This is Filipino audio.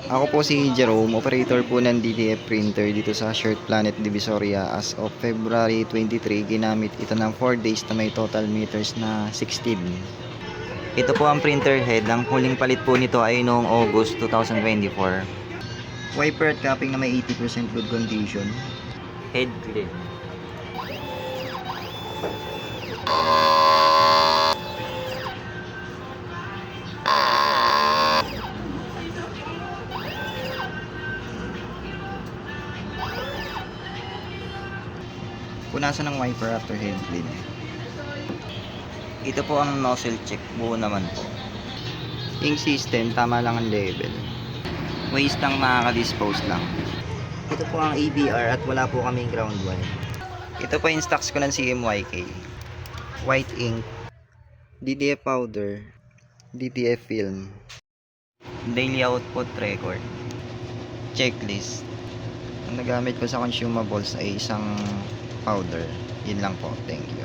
Ako po si Jerome, operator po ng DTF printer dito sa Shirt Planet Divisoria. As of February 23, ginamit ito ng 4 days na may total meters na 16. Ito po ang printer head. Ang huling palit po nito ay noong August 2024. Wiper at capping na may 80% good condition. Head clean. Punasan ng wiper after head clean. Ito po ang nozzle check, buo naman po. Ink system, tama lang ang level. Waste lang, makaka-dispose lang. Ito po ang ABR at wala po kaming ground wire. Ito po yung stocks ko ng CMYK. White ink, DTF powder, DTF film, daily output record, checklist. Ang nagamit ko sa consumables ay isang powder. Yun lang po. Thank you.